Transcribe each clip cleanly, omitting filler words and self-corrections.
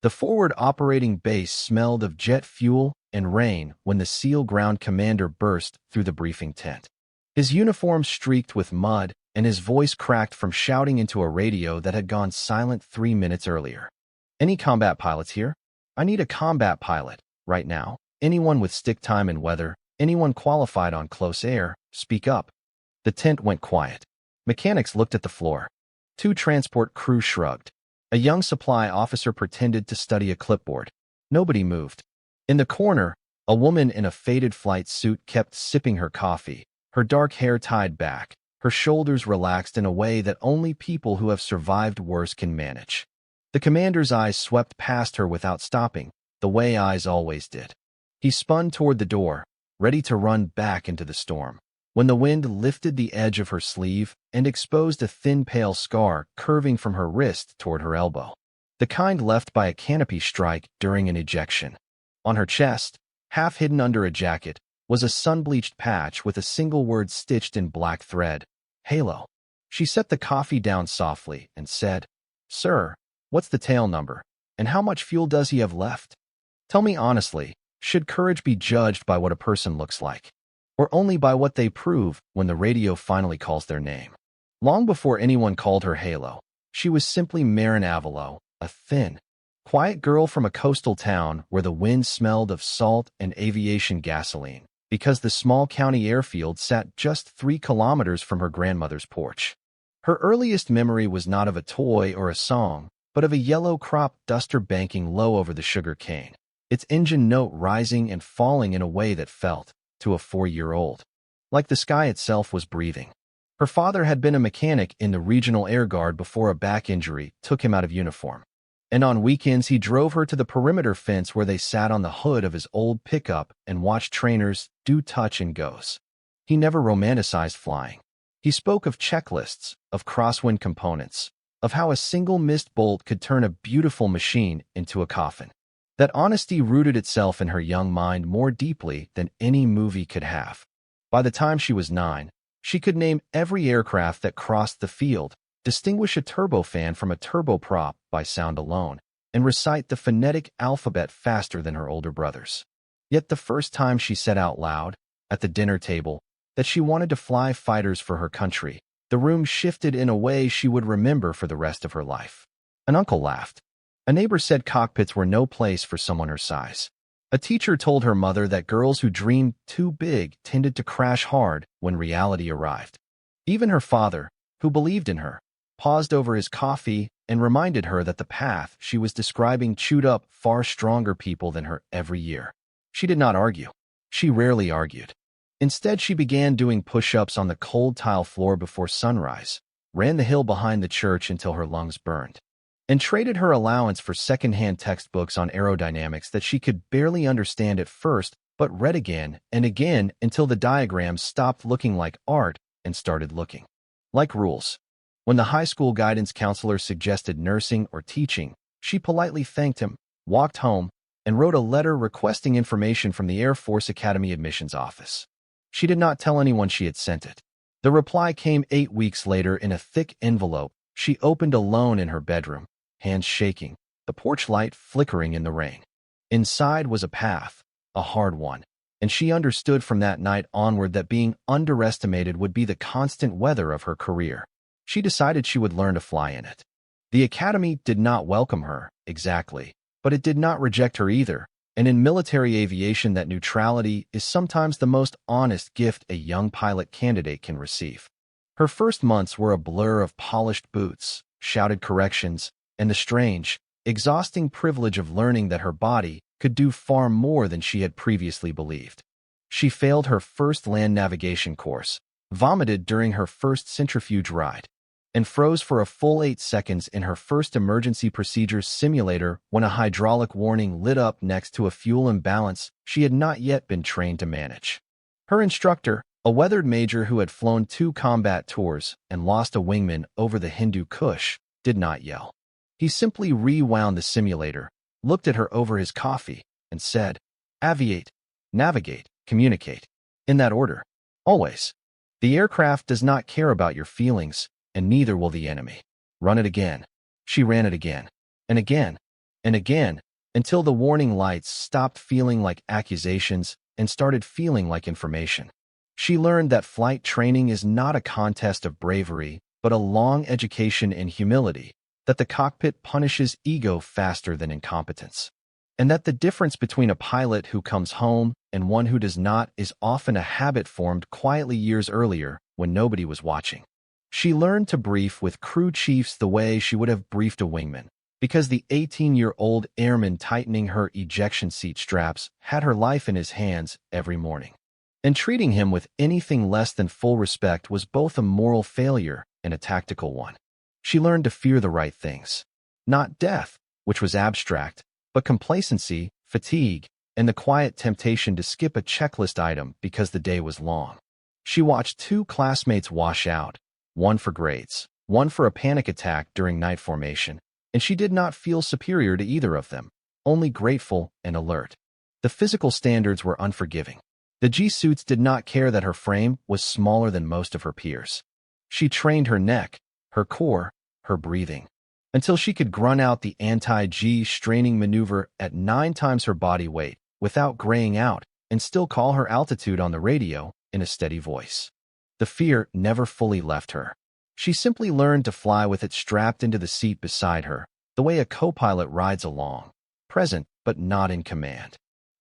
The forward operating base smelled of jet fuel and rain when the SEAL ground commander burst through the briefing tent. His uniform streaked with mud, and his voice cracked from shouting into a radio that had gone silent 3 minutes earlier. "Any combat pilots here? I need a combat pilot, right now. Anyone with stick time and weather, anyone qualified on close air, speak up." The tent went quiet. Mechanics looked at the floor. 2 transport crews shrugged. A young supply officer pretended to study a clipboard. Nobody moved. In the corner, a woman in a faded flight suit kept sipping her coffee, her dark hair tied back, her shoulders relaxed in a way that only people who have survived worse can manage. The commander's eyes swept past her without stopping, the way eyes always did. He spun toward the door, ready to run back into the storm, when the wind lifted the edge of her sleeve and exposed a thin pale scar curving from her wrist toward her elbow, the kind left by a canopy strike during an ejection. On her chest, half hidden under a jacket, was a sun-bleached patch with a single word stitched in black thread: Halo. She set the coffee down softly and said, "Sir, what's the tail number, and how much fuel does he have left? Tell me honestly, should courage be judged by what a person looks like, or only by what they prove when the radio finally calls their name?" Long before anyone called her Halo, she was simply Marin Avalo, a thin, quiet girl from a coastal town where the wind smelled of salt and aviation gasoline, because the small county airfield sat just 3 kilometers from her grandmother's porch. Her earliest memory was not of a toy or a song, but of a yellow crop duster banking low over the sugar cane, its engine note rising and falling in a way that felt, to a 4-year-old, like the sky itself was breathing. Her father had been a mechanic in the Regional Air Guard before a back injury took him out of uniform, and on weekends he drove her to the perimeter fence where they sat on the hood of his old pickup and watched trainers do touch and goes. He never romanticized flying. He spoke of checklists, of crosswind components, of how a single missed bolt could turn a beautiful machine into a coffin. That honesty rooted itself in her young mind more deeply than any movie could have. By the time she was 9, she could name every aircraft that crossed the field, distinguish a turbofan from a turboprop by sound alone, and recite the phonetic alphabet faster than her older brothers. Yet the first time she said out loud, at the dinner table, that she wanted to fly fighters for her country, the room shifted in a way she would remember for the rest of her life. An uncle laughed. A neighbor said cockpits were no place for someone her size. A teacher told her mother that girls who dreamed too big tended to crash hard when reality arrived. Even her father, who believed in her, paused over his coffee and reminded her that the path she was describing chewed up far stronger people than her every year. She did not argue. She rarely argued. Instead, she began doing push-ups on the cold tile floor before sunrise, ran the hill behind the church until her lungs burned, and traded her allowance for second-hand textbooks on aerodynamics that she could barely understand at first, but read again and again until the diagrams stopped looking like art and started looking like rules. When the high school guidance counselor suggested nursing or teaching, she politely thanked him, walked home, and wrote a letter requesting information from the Air Force Academy admissions office. She did not tell anyone she had sent it. The reply came 8 weeks later in a thick envelope she opened alone in her bedroom, hands shaking, the porch light flickering in the rain. Inside was a path, a hard one, and she understood from that night onward that being underestimated would be the constant weather of her career. She decided she would learn to fly in it. The academy did not welcome her, exactly, but it did not reject her either, and in military aviation that neutrality is sometimes the most honest gift a young pilot candidate can receive. Her first months were a blur of polished boots, shouted corrections, and the strange, exhausting privilege of learning that her body could do far more than she had previously believed. She failed her first land navigation course, vomited during her first centrifuge ride, and froze for a full 8 seconds in her first emergency procedures simulator when a hydraulic warning lit up next to a fuel imbalance she had not yet been trained to manage. Her instructor, a weathered major who had flown 2 combat tours and lost a wingman over the Hindu Kush, did not yell. He simply rewound the simulator, looked at her over his coffee, and said, "Aviate, navigate, communicate. In that order. Always. The aircraft does not care about your feelings, and neither will the enemy. Run it again." She ran it again, and again, and again, until the warning lights stopped feeling like accusations and started feeling like information. She learned that flight training is not a contest of bravery, but a long education in humility, that the cockpit punishes ego faster than incompetence, and that the difference between a pilot who comes home and one who does not is often a habit formed quietly years earlier when nobody was watching. She learned to brief with crew chiefs the way she would have briefed a wingman, because the 18-year-old airman tightening her ejection seat straps had her life in his hands every morning. And treating him with anything less than full respect was both a moral failure and a tactical one. She learned to fear the right things. Not death, which was abstract, but complacency, fatigue, and the quiet temptation to skip a checklist item because the day was long. She watched two classmates wash out, one for grades, one for a panic attack during night formation, and she did not feel superior to either of them, only grateful and alert. The physical standards were unforgiving. The G-suits did not care that her frame was smaller than most of her peers. She trained her neck, her core, her breathing, until she could grunt out the anti-G straining maneuver at 9 times her body weight without graying out and still call her altitude on the radio in a steady voice. The fear never fully left her. She simply learned to fly with it strapped into the seat beside her, the way a co-pilot rides along, present but not in command.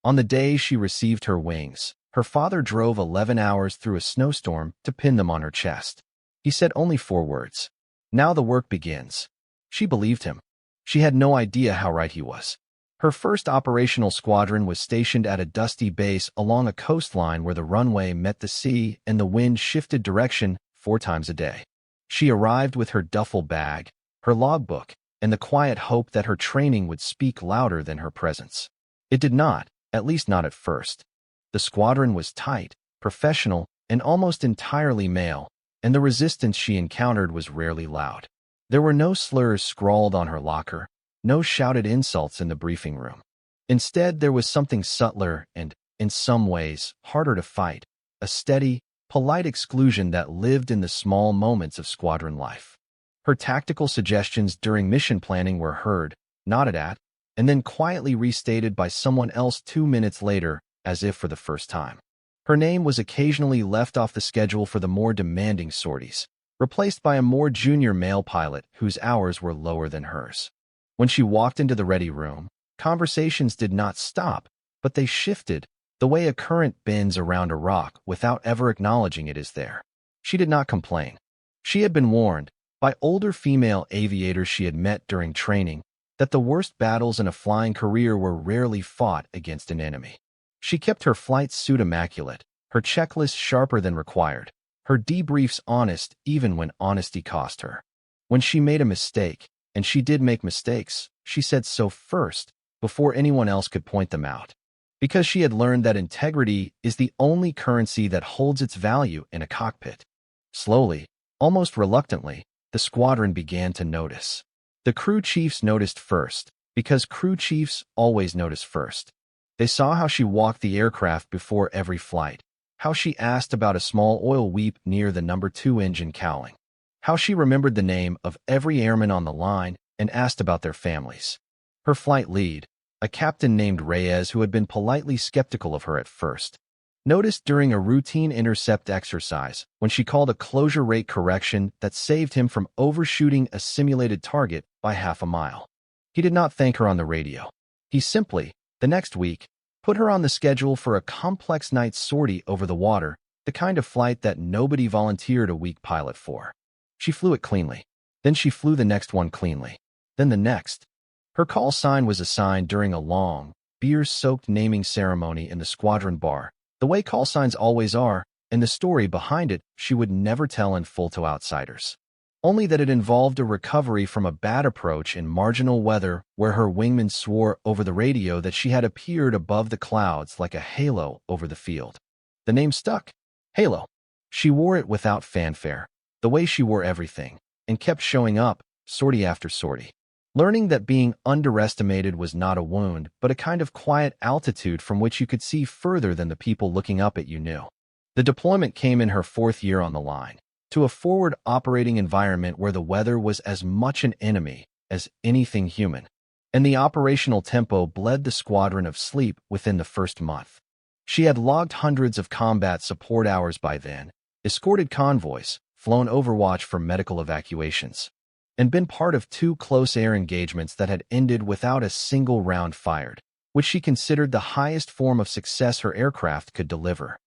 On the day she received her wings, her father drove 11 hours through a snowstorm to pin them on her chest. He said only 4 words. Now the work begins. She believed him. She had no idea how right he was. Her first operational squadron was stationed at a dusty base along a coastline where the runway met the sea and the wind shifted direction 4 times a day. She arrived with her duffel bag, her logbook, and the quiet hope that her training would speak louder than her presence. It did not, at least not at first. The squadron was tight, professional, and almost entirely male, and the resistance she encountered was rarely loud. There were no slurs scrawled on her locker, no shouted insults in the briefing room. Instead, there was something subtler and, in some ways, harder to fight, a steady, polite exclusion that lived in the small moments of squadron life. Her tactical suggestions during mission planning were heard, nodded at, and then quietly restated by someone else 2 minutes later, as if for the first time. Her name was occasionally left off the schedule for the more demanding sorties, replaced by a more junior male pilot whose hours were lower than hers. When she walked into the ready room, conversations did not stop, but they shifted, the way a current bends around a rock without ever acknowledging it is there. She did not complain. She had been warned, by older female aviators she had met during training, that the worst battles in a flying career were rarely fought against an enemy. She kept her flight suit immaculate, her checklist sharper than required, her debriefs honest even when honesty cost her. When she made a mistake, and she did make mistakes, she said so first, before anyone else could point them out. Because she had learned that integrity is the only currency that holds its value in a cockpit. Slowly, almost reluctantly, the squadron began to notice. The crew chiefs noticed first, because crew chiefs always notice first. They saw how she walked the aircraft before every flight, how she asked about a small oil weep near the number 2 engine cowling, how she remembered the name of every airman on the line and asked about their families. Her flight lead, a captain named Reyes who had been politely skeptical of her at first, noticed during a routine intercept exercise when she called a closure rate correction that saved him from overshooting a simulated target by half a mile. He did not thank her on the radio. He simply, the next week, put her on the schedule for a complex night sortie over the water, the kind of flight that nobody volunteered a weak pilot for. She flew it cleanly. Then she flew the next one cleanly. Then the next. Her call sign was assigned during a long, beer-soaked naming ceremony in the squadron bar, the way call signs always are, and the story behind it she would never tell in full to outsiders. Only that it involved a recovery from a bad approach in marginal weather where her wingman swore over the radio that she had appeared above the clouds like a halo over the field. The name stuck. Halo. She wore it without fanfare, the way she wore everything, and kept showing up, sortie after sortie. Learning that being underestimated was not a wound, but a kind of quiet altitude from which you could see further than the people looking up at you knew. The deployment came in her 4th year on the line, to a forward operating environment where the weather was as much an enemy as anything human. and the operational tempo bled the squadron of sleep within the first month. She had logged hundreds of combat support hours by then, escorted convoys, flown Overwatch for medical evacuations, and been part of 2 close air engagements that had ended without a single round fired, which she considered the highest form of success her aircraft could deliver.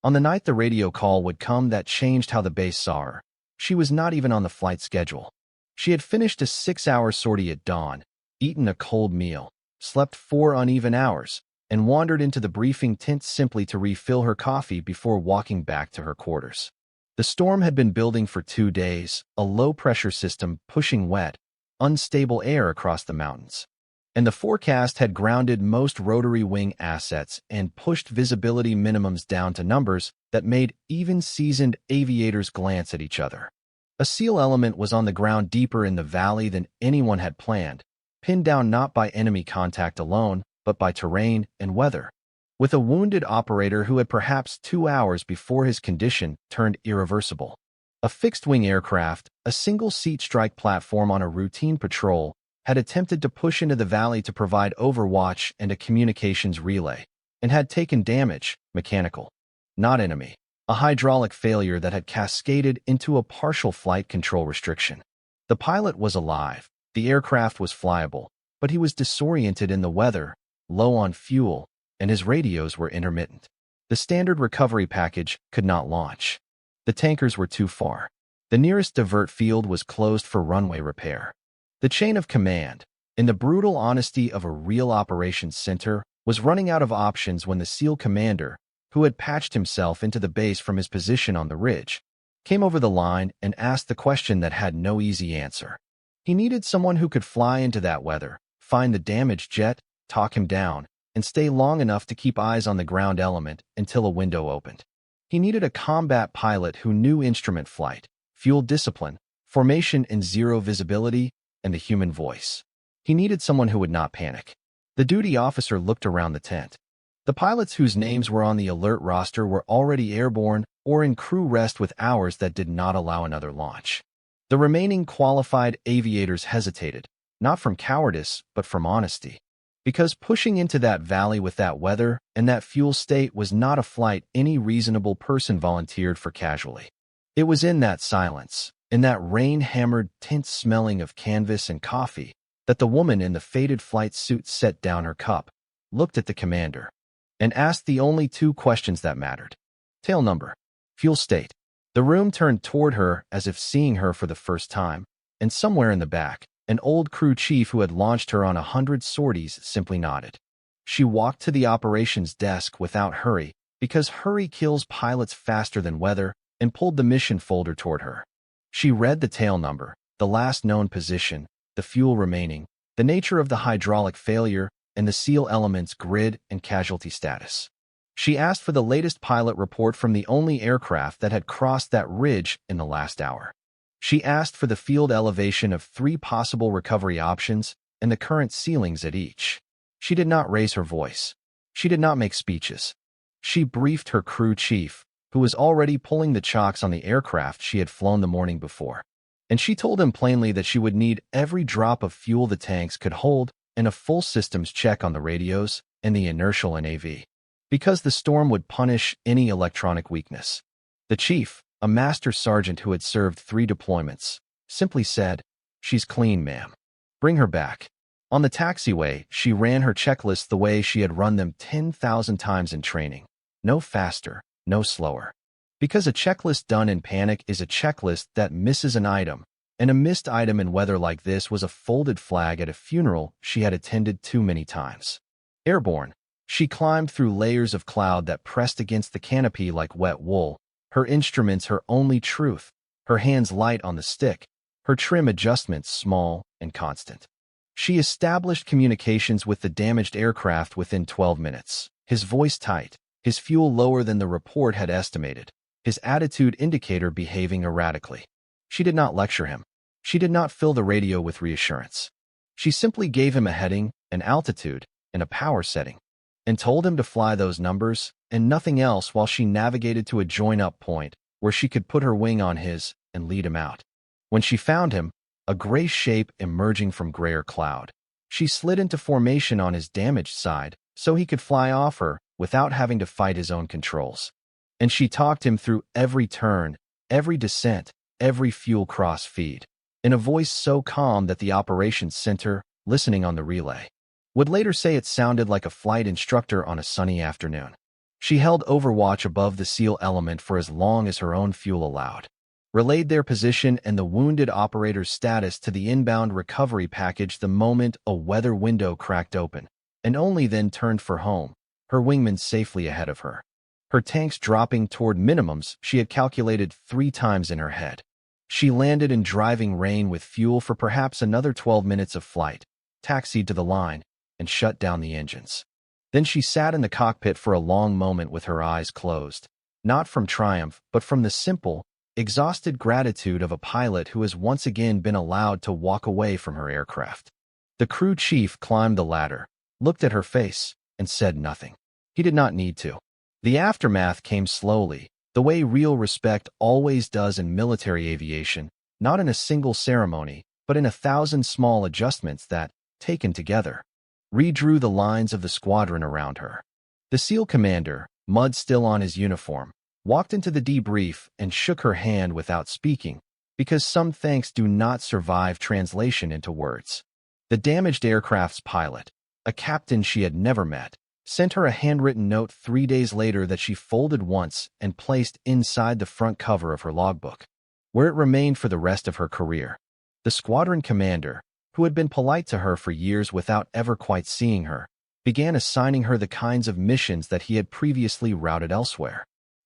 On the night the radio call would come that changed how the base saw her, she was not even on the flight schedule. She had finished a 6-hour sortie at dawn, eaten a cold meal, slept 4 uneven hours, and wandered into the briefing tent simply to refill her coffee before walking back to her quarters. The storm had been building for 2 days, a low-pressure system pushing wet, unstable air across the mountains. And the forecast had grounded most rotary wing assets and pushed visibility minimums down to numbers that made even seasoned aviators glance at each other. A SEAL element was on the ground deeper in the valley than anyone had planned, pinned down not by enemy contact alone, but by terrain and weather. With a wounded operator who had perhaps 2 hours before his condition turned irreversible. A fixed-wing aircraft, a single-seat strike platform on a routine patrol, had attempted to push into the valley to provide overwatch and a communications relay, and had taken damage, mechanical, not enemy, a hydraulic failure that had cascaded into a partial flight control restriction. The pilot was alive, the aircraft was flyable, but he was disoriented in the weather, low on fuel, and his radios were intermittent. The standard recovery package could not launch. The tankers were too far. The nearest divert field was closed for runway repair. The chain of command, in the brutal honesty of a real operations center, was running out of options when the SEAL commander, who had patched himself into the base from his position on the ridge, came over the line and asked the question that had no easy answer. He needed someone who could fly into that weather, find the damaged jet, talk him down, and stay long enough to keep eyes on the ground element until a window opened. He needed a combat pilot who knew instrument flight, fuel discipline, formation and zero visibility, and the human voice. He needed someone who would not panic. The duty officer looked around the tent. The pilots whose names were on the alert roster were already airborne or in crew rest with hours that did not allow another launch. The remaining qualified aviators hesitated, not from cowardice, but from honesty. Because pushing into that valley with that weather and that fuel state was not a flight any reasonable person volunteered for casually. It was in that silence, in that rain-hammered tent smelling of canvas and coffee, that the woman in the faded flight suit set down her cup, looked at the commander, and asked the only 2 questions that mattered. Tail number, fuel state. The room turned toward her as if seeing her for the first time, and somewhere in the back, an old crew chief who had launched her on 100 sorties simply nodded. She walked to the operations desk without hurry, because hurry kills pilots faster than weather, and pulled the mission folder toward her. She read the tail number, the last known position, the fuel remaining, the nature of the hydraulic failure, and the SEAL element's grid and casualty status. She asked for the latest pilot report from the only aircraft that had crossed that ridge in the last hour. She asked for the field elevation of 3 possible recovery options and the current ceilings at each. She did not raise her voice. She did not make speeches. She briefed her crew chief, who was already pulling the chocks on the aircraft she had flown the morning before. And she told him plainly that she would need every drop of fuel the tanks could hold and a full systems check on the radios and the inertial and AV, because the storm would punish any electronic weakness. The chief, a master sergeant who had served 3 deployments, simply said, "She's clean, ma'am. Bring her back." On the taxiway, she ran her checklist the way she had run them 10,000 times in training. No faster, no slower. Because a checklist done in panic is a checklist that misses an item, and a missed item in weather like this was a folded flag at a funeral she had attended too many times. Airborne, she climbed through layers of cloud that pressed against the canopy like wet wool, her instruments her only truth, her hands light on the stick, her trim adjustments small and constant. She established communications with the damaged aircraft within 12 minutes, his voice tight, his fuel lower than the report had estimated, his attitude indicator behaving erratically. She did not lecture him. She did not fill the radio with reassurance. She simply gave him a heading, an altitude, and a power setting, and told him to fly those numbers and nothing else while she navigated to a join-up point where she could put her wing on his and lead him out. When she found him, a gray shape emerging from grayer cloud, She slid into formation on his damaged side so he could fly off her without having to fight his own controls. And she talked him through every turn, every descent, every fuel cross feed, in a voice so calm that the operations center, listening on the relay, would later say it sounded like a flight instructor on a sunny afternoon. She held overwatch above the SEAL element for as long as her own fuel allowed, relayed their position and the wounded operator's status to the inbound recovery package the moment a weather window cracked open, and only then turned for home, her wingman safely ahead of her. Her tanks dropping toward minimums she had calculated 3 times in her head. She landed in driving rain with fuel for perhaps another 12 minutes of flight, taxied to the line, and shut down the engines. Then she sat in the cockpit for a long moment with her eyes closed, not from triumph, but from the simple, exhausted gratitude of a pilot who has once again been allowed to walk away from her aircraft. The crew chief climbed the ladder, looked at her face, and said nothing. He did not need to. The aftermath came slowly, the way real respect always does in military aviation, not in a single ceremony, but in 1,000 small adjustments that, taken together, redrew the lines of the squadron around her. The SEAL commander, mud still on his uniform, walked into the debrief and shook her hand without speaking, because some thanks do not survive translation into words. The damaged aircraft's pilot, a captain she had never met, sent her a handwritten note 3 days later that she folded once and placed inside the front cover of her logbook, where it remained for the rest of her career. The squadron commander, who had been polite to her for years without ever quite seeing her, began assigning her the kinds of missions that he had previously routed elsewhere.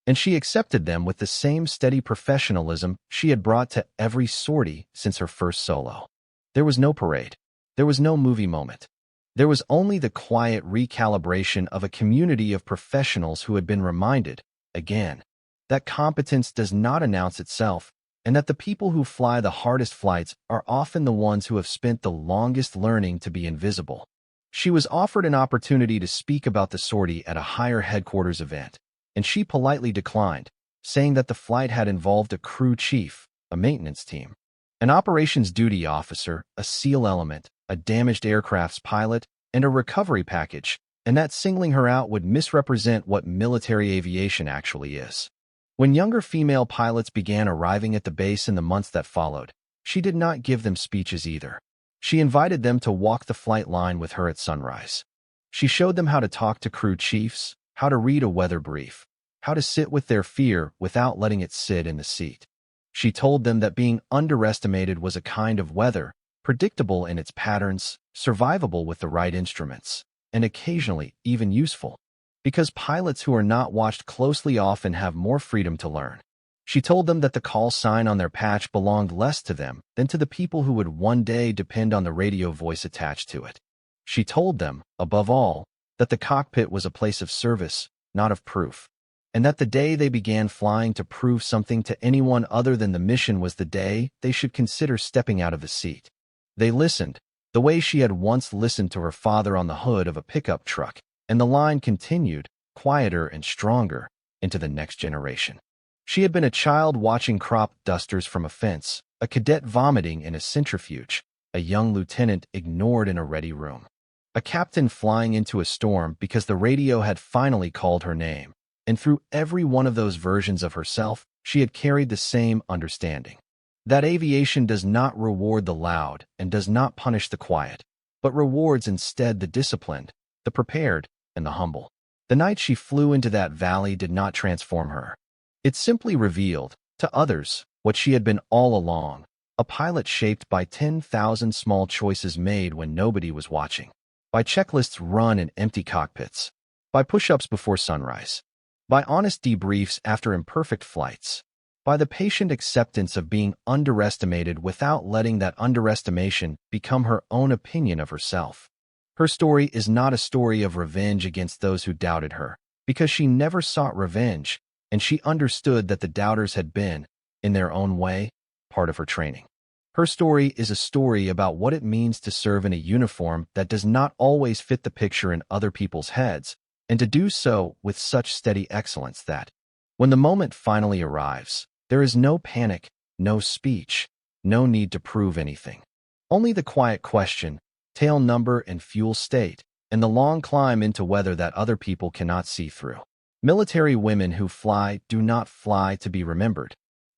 And she accepted them with the same steady professionalism she had brought to every sortie since her first solo. There was no parade. There was no movie moment. There was only the quiet recalibration of a community of professionals who had been reminded, again, that competence does not announce itself, and that the people who fly the hardest flights are often the ones who have spent the longest learning to be invisible. She was offered an opportunity to speak about the sortie at a higher headquarters event, and she politely declined, saying that the flight had involved a crew chief, a maintenance team, an operations duty officer, a SEAL element, a damaged aircraft's pilot, and a recovery package, and that singling her out would misrepresent what military aviation actually is. When younger female pilots began arriving at the base in the months that followed, she did not give them speeches either. She invited them to walk the flight line with her at sunrise. She showed them how to talk to crew chiefs, how to read a weather brief, how to sit with their fear without letting it sit in the seat. She told them that being underestimated was a kind of weather, predictable in its patterns, survivable with the right instruments, and occasionally even useful, because pilots who are not watched closely often have more freedom to learn. She told them that the call sign on their patch belonged less to them than to the people who would one day depend on the radio voice attached to it. She told them, above all, that the cockpit was a place of service, not of proof, and that the day they began flying to prove something to anyone other than the mission was the day they should consider stepping out of the seat. They listened, the way she had once listened to her father on the hood of a pickup truck, and the line continued, quieter and stronger, into the next generation. She had been a child watching crop dusters from a fence, a cadet vomiting in a centrifuge, a young lieutenant ignored in a ready room, a captain flying into a storm because the radio had finally called her name, and through every one of those versions of herself, she had carried the same understanding. That aviation does not reward the loud and does not punish the quiet, but rewards instead the disciplined, the prepared, and the humble. The night she flew into that valley did not transform her. It simply revealed, to others, what she had been all along, a pilot shaped by 10,000 small choices made when nobody was watching, by checklists run in empty cockpits, by push-ups before sunrise, by honest debriefs after imperfect flights, by the patient acceptance of being underestimated without letting that underestimation become her own opinion of herself. Her story is not a story of revenge against those who doubted her, because she never sought revenge, and she understood that the doubters had been, in their own way, part of her training. Her story is a story about what it means to serve in a uniform that does not always fit the picture in other people's heads, and to do so with such steady excellence that, when the moment finally arrives, there is no panic, no speech, no need to prove anything. Only the quiet question, tail number and fuel state, and the long climb into weather that other people cannot see through. Military women who fly do not fly to be remembered.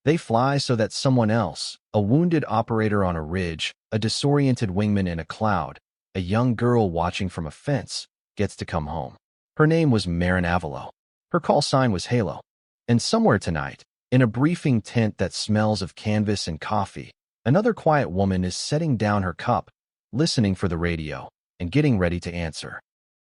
They fly so that someone else, a wounded operator on a ridge, a disoriented wingman in a cloud, a young girl watching from a fence, gets to come home. Her name was Marin Avalo. Her call sign was Halo. And somewhere tonight, in a briefing tent that smells of canvas and coffee, another quiet woman is setting down her cup, listening for the radio, and getting ready to answer.